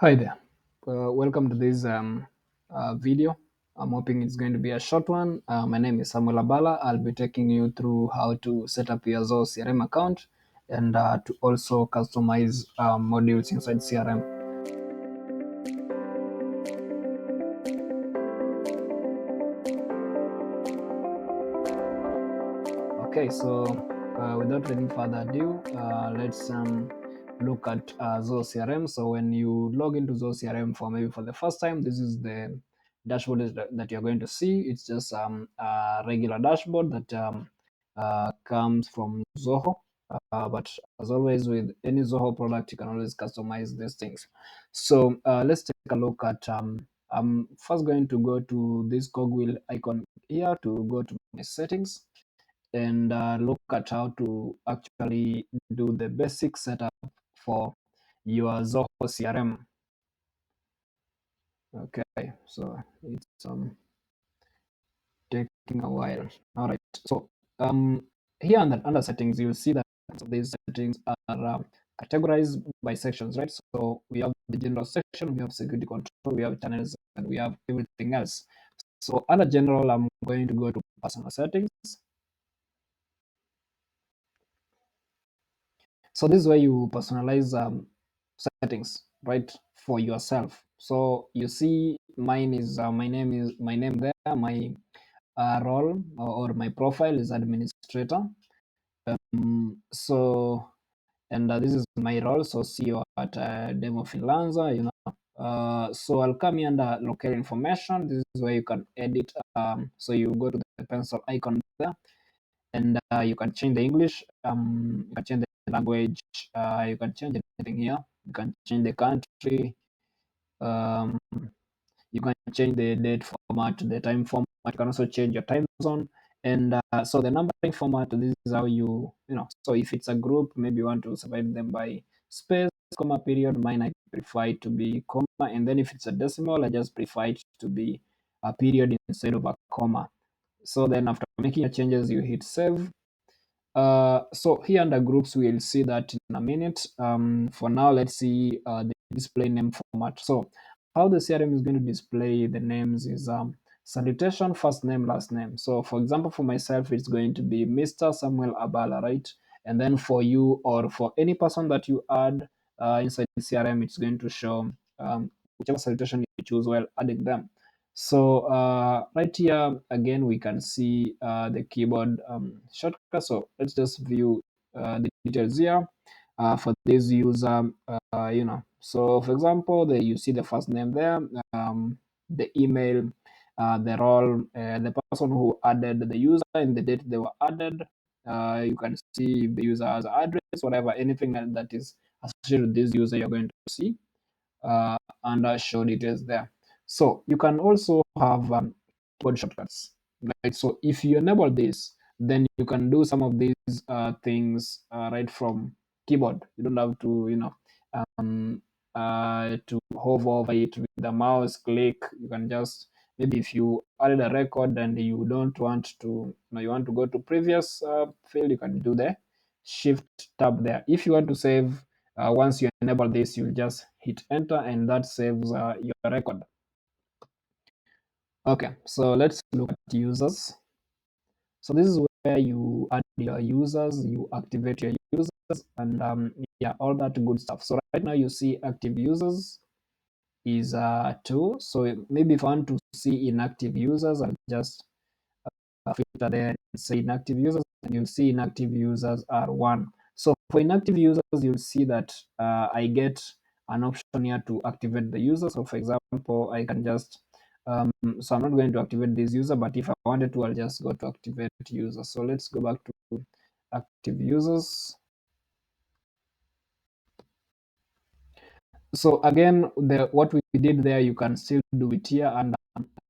Hi there. Welcome to this video. I'm hoping it's going to be a short one. My name is Samuel Abala. I'll be taking you through how to set up your Zoho CRM account and to also customize modules inside CRM. Okay, so without any further ado, let's look at Zoho CRM. So when you log into Zoho CRM for maybe for the first time, this is the dashboard that you're going to see. It's just a regular dashboard that comes from Zoho. But as always, with any Zoho product, you can always customize these things. So let's take a look at. I'm first going to go to this cogwheel icon here to go to my settings and look at how to actually do the basic setup for your Zoho CRM. Okay, so it's taking a while. All right, so here under settings, you'll see that these settings are categorized by sections, right? So we have the general section, we have security control, we have channels, and we have everything else. So under general, I'm going to go to personal settings. So this is where you personalize settings, right, for yourself. So you see, mine is my name there. My role or my profile is administrator. So and this is my role. So CEO at Demo Finlanza. So I'll come here under local information. This is where you can edit. So you go to the pencil icon there and you can change the English, you can change the language, you can change anything here. You can change the country, um, you can change the date format, the time format. You can also change your time zone. And so the numbering format, this is how so if it's a group, maybe you want to separate them by space, comma, period. Mine, I prefer it to be comma. And then if it's a decimal, I just prefer it to be a period instead of a comma. So then after making your changes, you hit save. So here under groups, we'll see that in a minute. For now, let's see the display name format. So how the CRM is going to display the names is salutation, first name, last name. So for example, for myself, it's going to be Mr. Samuel Abala, right? And then for you or for any person that you add inside the CRM, it's going to show whichever salutation you choose while adding them. So right here again we can see the keyboard shortcut. So let's just view the details here for this user. So for example, you see the first name there, the email, the role, the person who added the user and the date they were added. You can see the user has address, whatever, anything that is associated with this user, you're going to see and show details there. So you can also have keyboard shortcuts, right? So if you enable this, then you can do some of these things right from keyboard. You don't have to, to hover over it with the mouse click. You can just maybe if you added a record and you don't want to, you want to go to previous field, you can do the shift tab there. If you want to save once you enable this, you just hit enter and that saves your record. Okay, so let's look at users. So this is where you add your users, you activate your users, and yeah, all that good stuff. So right now you see active users is 2. So maybe if I want to see inactive users, I'll just filter there and say inactive users, and you'll see inactive users are 1. So for inactive users, you'll see that I get an option here to activate the user. So for example, I can just so I'm not going to activate this user, but if I wanted to, I'll just go to activate user. So let's go back to active users. So again, what we did there, you can still do it here and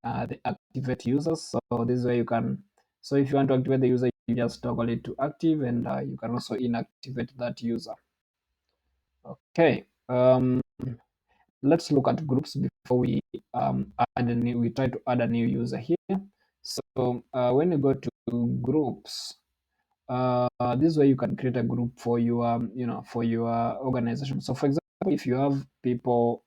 the activate users. So this way you can, so if you want to activate the user, you just toggle it to active, and you can also inactivate that user. Okay, let's look at groups before we we try to add a new user here. So when you go to groups, this way you can create a group for your for your organization. So for example, example, if you have people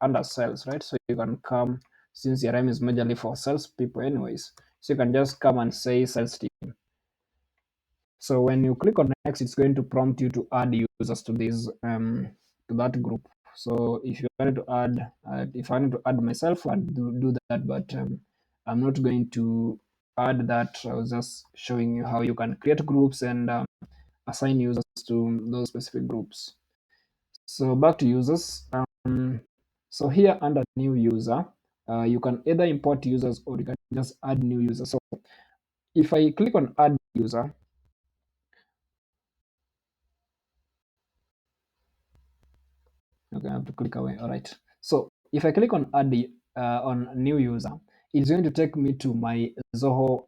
under sales, right? So you can come, since CRM is majorly for sales people anyways, so you can just come and say sales team. So when you click on next, it's going to prompt you to add users to this to that group. So if you wanted to add, if I wanted to add myself, I'd do that, but I'm not going to add that. I was just showing you how you can create groups and assign users to those specific groups. So back to users. So here under new user, you can either import users or you can just add new users. So if I click on add user, okay, I have to click away. All right. So if I click on add on new user, it's going to take me to my Zoho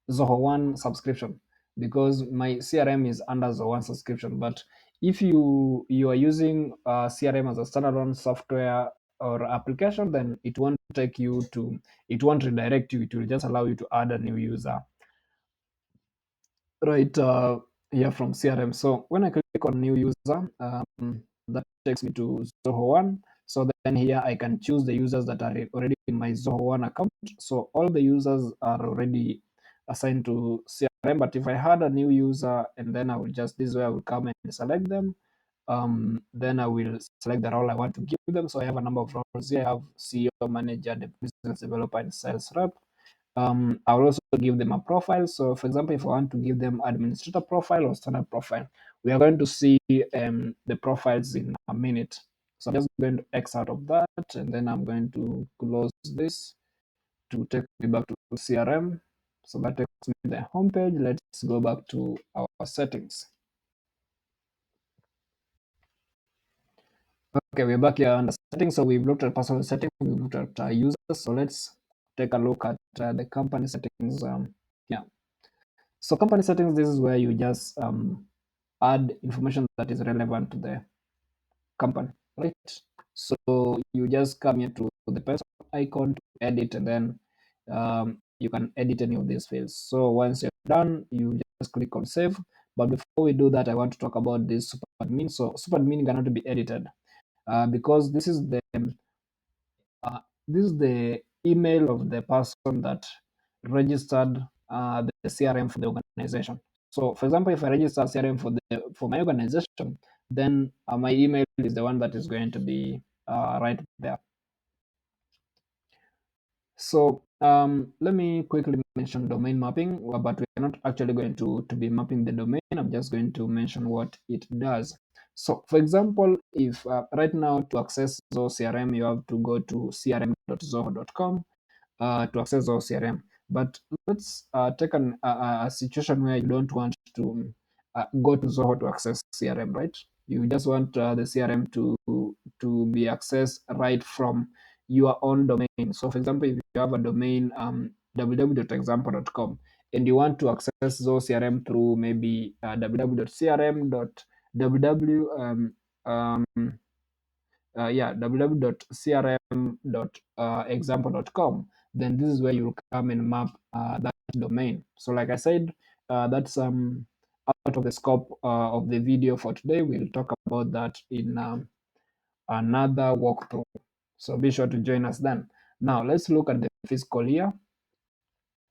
One subscription because my CRM is under Zoho One subscription. But if you are using CRM as a standalone software or application, then it won't take you to, it won't redirect you. It will just allow you to add a new user right here from CRM. So when I click on new user, that takes me to Zoho One. So then here I can choose the users that are already in my Zoho One account. So all the users are already assigned to CRM. But if I had a new user and then I will just, this way I will come and select them. Then I will select the role I want to give them. So I have a number of roles here. I have CEO, manager, the business developer, and sales rep. I will also give them a profile. So, for example, if I want to give them administrator profile or standard profile, we are going to see the profiles in a minute. So I'm just going to X out of that, and then I'm going to close this to take me back to CRM. So that takes me to the homepage. Let's go back to our settings. Okay, we're back here under settings. So we've looked at personal settings, we've looked at users. So let's take a look at the company settings. Yeah. So company settings, this is where you just add information that is relevant to the company, right? So you just come here to the person icon to edit, and then you can edit any of these fields. So once you're done, you just click on save. But before we do that, I want to talk about this super admin. So super admin cannot be edited because uh, this is the email of the person that registered the CRM for the organization. So, for example, if I register CRM for my organization, then my email is the one that is going to be right there. So let me quickly mention domain mapping, but we're not actually going to be mapping the domain. I'm just going to mention what it does. So for example, if right now to access Zoho CRM, you have to go to crm.zoho.com to access Zoho CRM. But let's take a situation where you don't want to go to Zoho to access CRM, right? You just want the CRM to be accessed right from your own domain. So, for example, if you have a domain www.example.com and you want to access Zoho CRM through maybe www.crm.example.com, then this is where you come and map that domain. So like I said, that's out of the scope of the video for today. We'll talk about that in another walkthrough. So be sure to join us then. Now let's look at the fiscal year.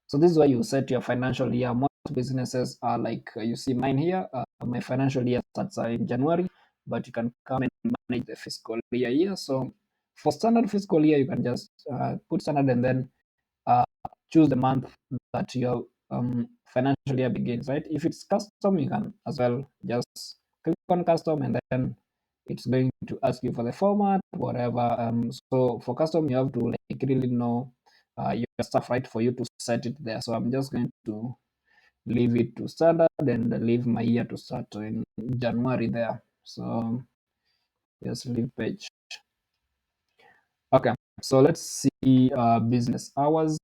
So this is where you set your financial year. Most businesses are like you see mine here. My financial year starts in January, but you can come and manage the fiscal year here. So for standard fiscal year, you can just put standard and then uh, choose the month that your financial year begins, right? If it's custom, you can as well just click on custom and then it's going to ask you for the format, whatever. So for custom, you have to like really know your stuff, right, for you to set it there. So I'm just going to leave it to standard and leave my year to start in January there. So just leave page. Okay, so let's see business hours.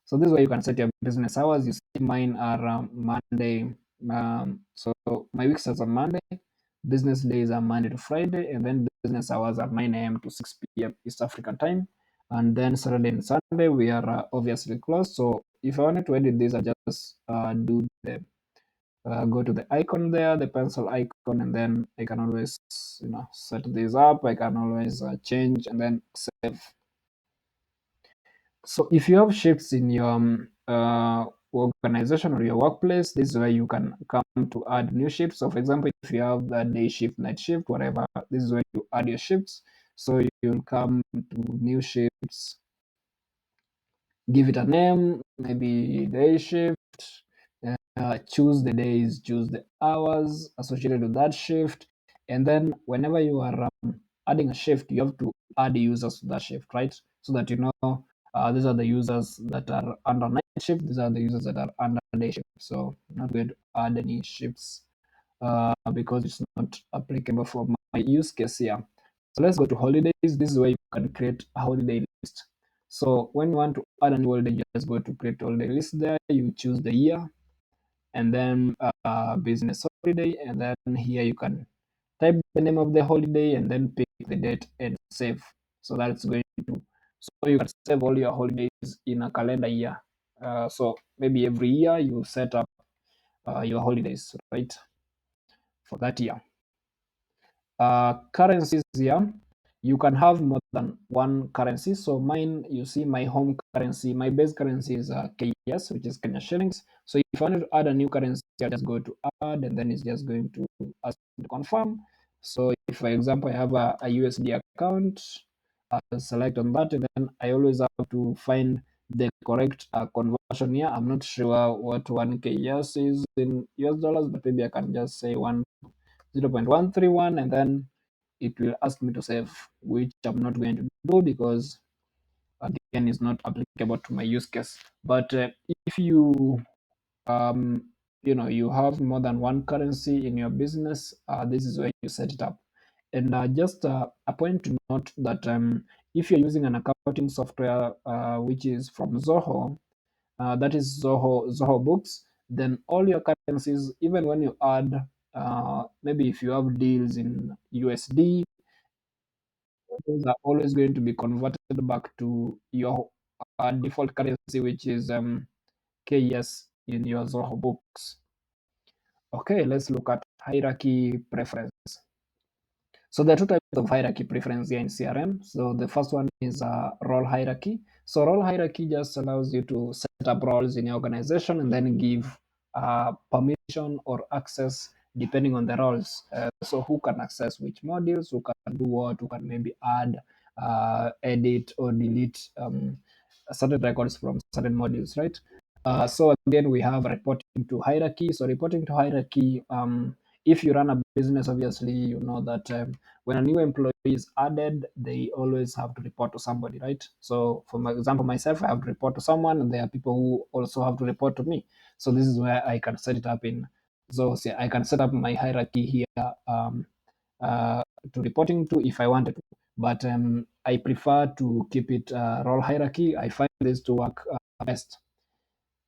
So this is where you can set your business hours. You see mine are Monday. So my week starts on Monday. Business days are Monday to Friday, and then business hours are 9 a.m. to 6 p.m. East African time. And then Saturday and Sunday we are obviously closed. So if I wanted to edit this, I just do the go to the icon there, the pencil icon, and then I can always, set this up. I can always change and then save. So if you have shifts in your organization or your workplace, this is where you can come to add new shifts. So for example, if you have a day shift, night shift, whatever, this is where you add your shifts. So you'll come to new shifts, give it a name, maybe day shift, choose the days, choose the hours associated with that shift. And then whenever you are adding a shift, you have to add users to that shift, right? So that you know these are the users that are under night shift, these are the users that are under day shift. So I'm not going to add any shifts because it's not applicable for my use case here. So let's go to holidays. This is where you can create a holiday list. So when you want to add a new holiday, you just go to create holiday list there. You choose the year and then business holiday, and then here you can type the name of the holiday and then pick the date and save. So that's going to, so you can save all your holidays in a calendar year. So maybe every year you set up your holidays, right, for that year. Currencies here, you can have more than one currency. So mine, you see my home currency, my base currency is KS, which is Kenya shillings. So if I want to add a new currency, I just go to add, and then it's just going to ask me to confirm. So if, for example, I have a USD account, I'll select on that, and then I always have to find the correct conversion here. I'm not sure what 1 KS is in US dollars, but maybe I can just say 0.131, and then it will ask me to save, which I'm not going to do because again is not applicable to my use case. But if you um, you have more than one currency in your business, this is where you set it up. And just a point to note that if you're using an accounting software which is from Zoho, that is Zoho Books, then all your currencies, even when you add, maybe if you have deals in USD, those are always going to be converted back to your default currency, which is KS in your Zoho Books. Okay, let's look at hierarchy preference. So there are two types of hierarchy preference here in CRM. So the first one is role hierarchy. So role hierarchy just allows you to set up roles in your organization and then give permission or access depending on the roles. So who can access which modules, who can do what, who can maybe add, edit or delete certain records from certain modules, right? So again, we have reporting to hierarchy. So reporting to hierarchy, if you run a business, obviously, you know that when a new employee is added, they always have to report to somebody, right? So for my example, myself, I have to report to someone, and there are people who also have to report to me. So this is where I can set it up in. So say I can set up my hierarchy here uh, to reporting to if I wanted to, but I prefer to keep it role hierarchy. I find this to work best.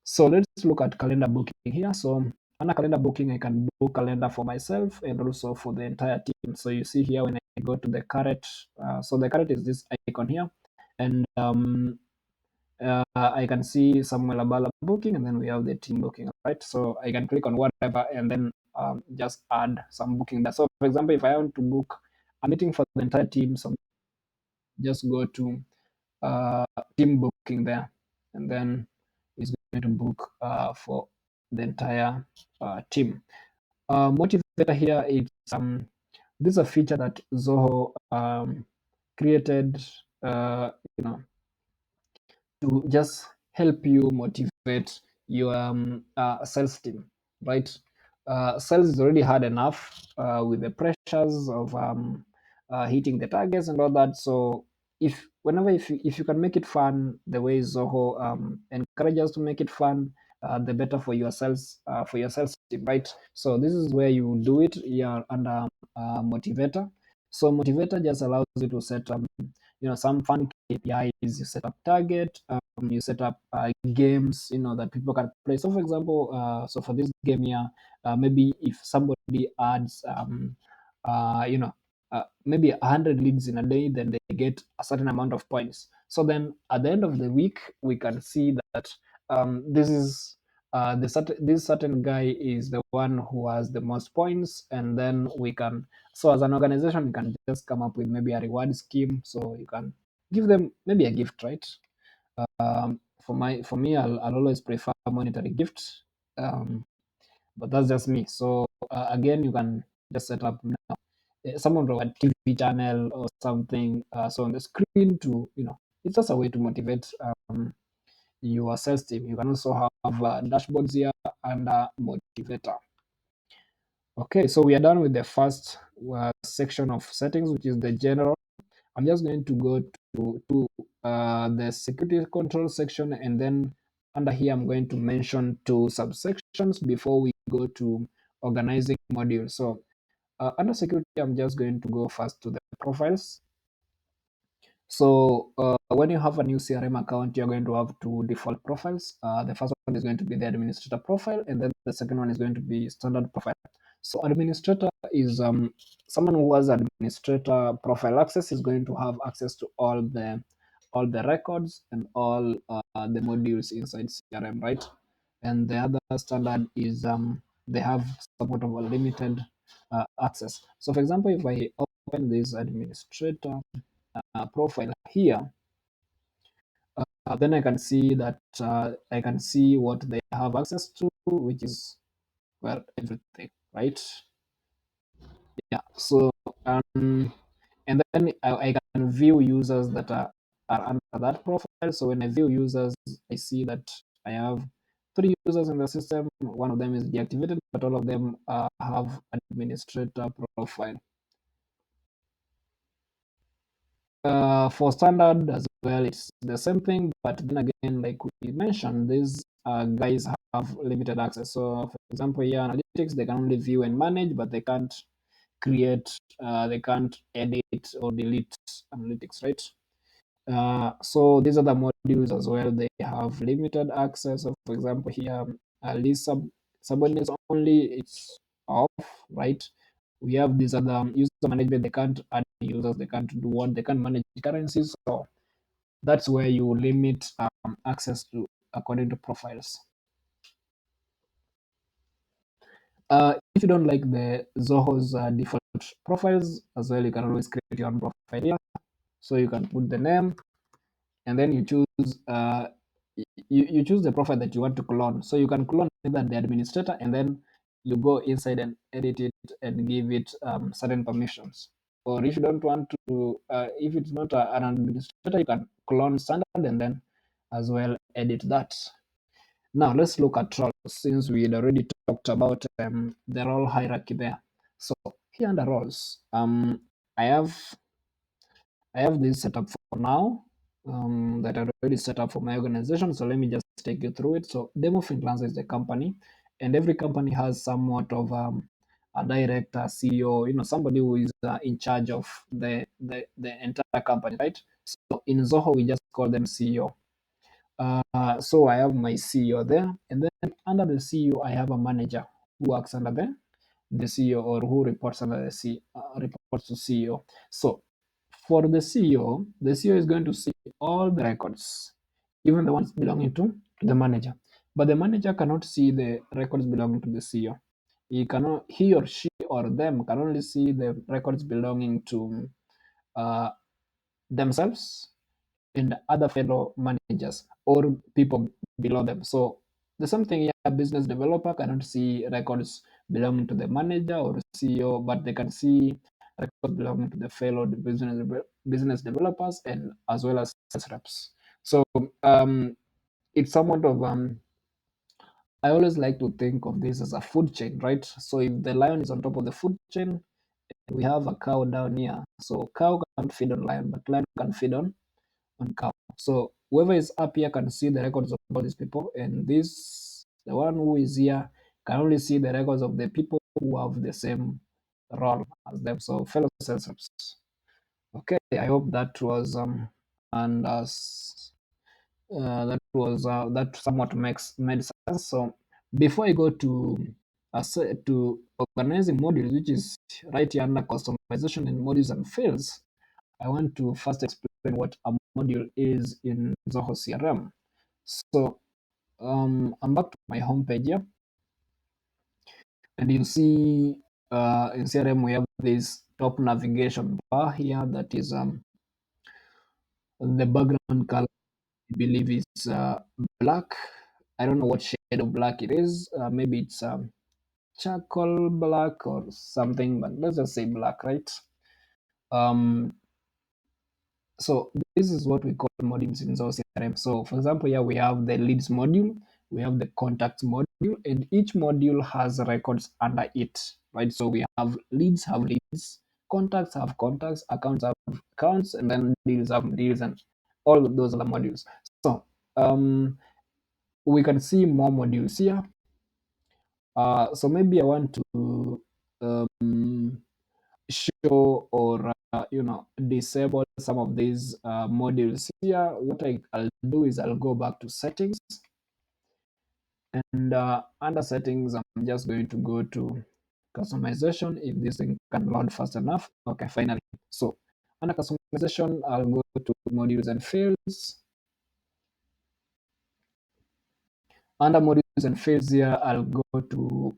So let's look at calendar booking here. So under calendar booking, I can book calendar for myself and also for the entire team. So you see here when I go to the caret, so the caret is this icon here, and I can see Samuel Abala booking, and then we have the team booking, right? So I can click on whatever and then just add some booking there. So for example, if I want to book a meeting for the entire team, so just go to uh, team booking there, and then it's going to book for the entire team. Motivator here is this is a feature that Zoho created, you know, to just help you motivate your sales team, right? Sales is already hard enough with the pressures of hitting the targets and all that. So if you can make it fun the way Zoho encourages to make it fun, the better for your sales team, right? So this is where you do it. Yeah, under motivator. So motivator just allows you to set some fun KPIs. You set up target. You set up games, that people can play. So, for example, so for this game here, maybe if somebody adds, maybe 100 leads in a day, then they get a certain amount of points. So then, at the end of the week, we can see that this is this certain guy is the one who has the most points, and then we can, so as an organization you can just come up with maybe a reward scheme, so you can give them maybe a gift, right? For me, I'll always prefer monetary gift, um, but that's just me. So again, you can just set up now someone from a TV channel or something, so on the screen to, it's just a way to motivate your sales team. You can also have dashboards here under motivator. Okay, so we are done with the first section of settings, which is the general. I'm just going to go to the security control section, and then under here I'm going to mention two subsections before we go to organizing modules. So under security, I'm just going to go first to the profiles. So when you have a new CRM account, you're going to have two default profiles. The first one is going to be the administrator profile, and then the second one is going to be standard profile. So administrator is someone who has administrator profile access is going to have access to all the records and all the modules inside CRM, right? And the other standard is they have somewhat of a limited access. So for example, if I open this administrator profile here, then I can see that I can see what they have access to, which is, well, everything, right? Yeah. So and then I can view users that are under that profile. So when I view users, I see that I have three users in the system. One of them is deactivated, but all of them have administrator profile. For standard as well, it's the same thing, but then again, like we mentioned, these guys have limited access. So, for example, here analytics, they can only view and manage, but they can't create, they can't edit or delete analytics, right? So these are the modules as well. They have limited access. So, for example, here, list subordinates only, it's off, right? We have these other user management. They can't add users. They can't do what. They can't manage currencies. So that's where you limit access to according to profiles. If you don't like the Zoho's default profiles as well, you can always create your own profile here. So you can put the name, and then you choose you choose the profile that you want to clone. So you can clone either the administrator, and then you go inside and edit it and give it certain permissions. Or if you don't want to, if it's not an administrator, you can clone standard and then as well edit that. Now let's look at roles, since we had already talked about the role hierarchy there. So here under roles, I have I have this set up for now that I already set up for my organization. So let me just take you through it. So Demo Finlanza is the company, and every company has somewhat of a director, CEO, somebody who is in charge of the entire company, right? So in Zoho, we just call them CEO. So I have my CEO there, and then under the CEO, I have a manager who works under the CEO, or who reports under reports to CEO. So for the CEO is going to see all the records, even the ones belonging to the manager. But the manager cannot see the records belonging to the CEO. He or she or them can only see the records belonging to uh, themselves and other fellow managers or people below them. So the same thing here, a business developer cannot see records belonging to the manager or CEO, but they can see records belonging to the fellow business developers and as well as sales reps. So it's somewhat of I always like to think of this as a food chain, right? So if the lion is on top of the food chain, we have a cow down here. So cow can't feed on lion, but lion can feed on cow. So whoever is up here can see the records of all these people, and the one who is here can only see the records of the people who have the same role as them. So fellow sales reps. Okay, I hope that was and that somewhat made sense. So before I go to organizing modules, which is right here under customization in modules and fields, I want to first explain what a module is in Zoho CRM. So I'm back to my homepage here, and you see in CRM we have this top navigation bar here that is the background color. I believe is black. I don't know what shade of black it is. Maybe it's charcoal black or something, but let's just say black, right? Um, so this is what we call modules in Zoho CRM. So for example, here we have the leads module, we have the contacts module, and each module has records under it, right? So we have leads, contacts have contacts, accounts have accounts, and then deals have deals, and all of those are the modules. So um, we can see more modules here. So maybe I want to um, show or disable some of these modules here. What I'll do is I'll go back to settings, and under settings I'm just going to go to customization if this thing can load fast enough. Okay, finally. So under customization I'll go to modules and fields. Under modules and fields here I'll go to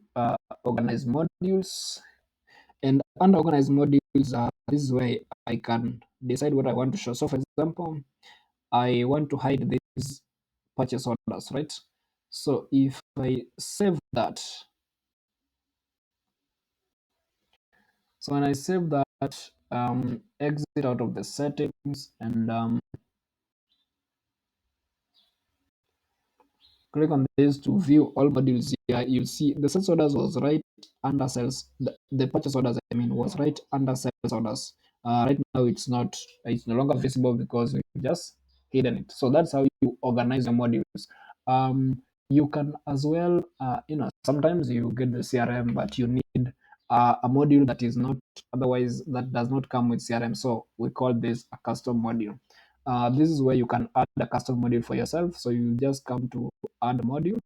organize modules. And under organize modules, this is where I can decide what I want to show. So for example, I want to hide these purchase orders, right? So if I save that, so when I save that, exit out of the settings and click on this to view all modules here. You'll see the sales orders was right under sales. The purchase orders, I mean, was right under sales orders. Right now, it's not. It's no longer visible because we just hidden it. So that's how you organize your modules. You can as well, sometimes you get the CRM, but you need a module that is not otherwise that does not come with CRM. So we call this a custom module. This is where you can add a custom module for yourself. So you just come to add module.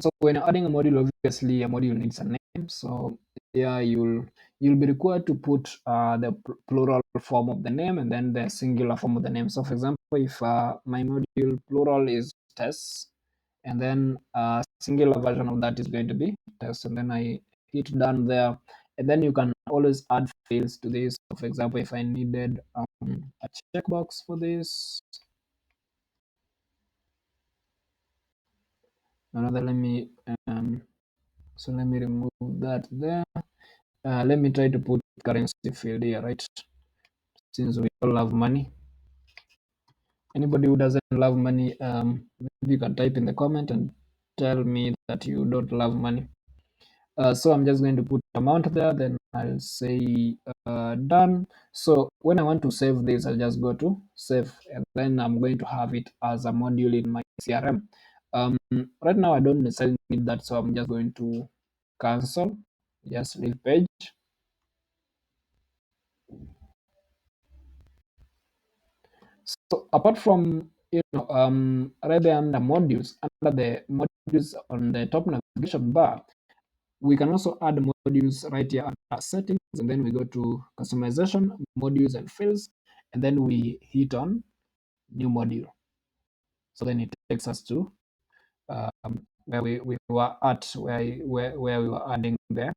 So when you're adding a module, obviously a module needs a name. So yeah, you'll be required to put the plural form of the name and then the singular form of the name. So for example, if my module plural is tests, and then singular version of that is going to be test, and then I hit done there, and then you can always add fields to this. So for example, if I needed a checkbox for this, another let me so let me remove that there. Let me try to put currency field here, right? Since we all love money. Anybody who doesn't love money, maybe you can type in the comment and tell me that you don't love money. So I'm just going to put amount there, then I'll say done. So when I want to save this, I'll just go to save, and then I'm going to have it as a module in my CRM. Right now I don't necessarily need that, so I'm just going to cancel, just leave page. So apart from right there under modules, under the modules on the top navigation bar, we can also add modules right here under settings, and then we go to customization, modules and fields, and then we hit on new module. So then it takes us to where we were at, where we were adding the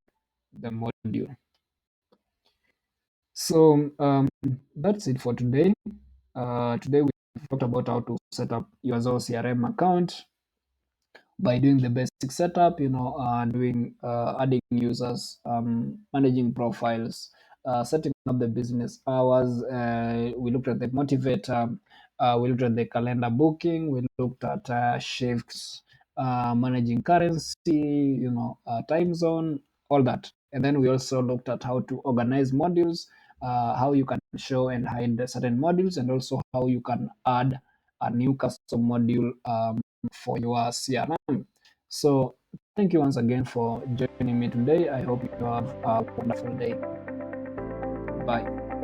module. So that's it for today. Today we talked about how to set up your Zoho CRM account by doing the basic setup, doing adding users, managing profiles, setting up the business hours. We looked at the motivator, we looked at the calendar booking, we looked at shifts, managing currency, time zone, all that. And then we also looked at how to organize modules, how you can show and hide certain modules, and also how you can add a new custom module for your CRM. So thank you once again for joining me today. I hope you have a wonderful day. Bye.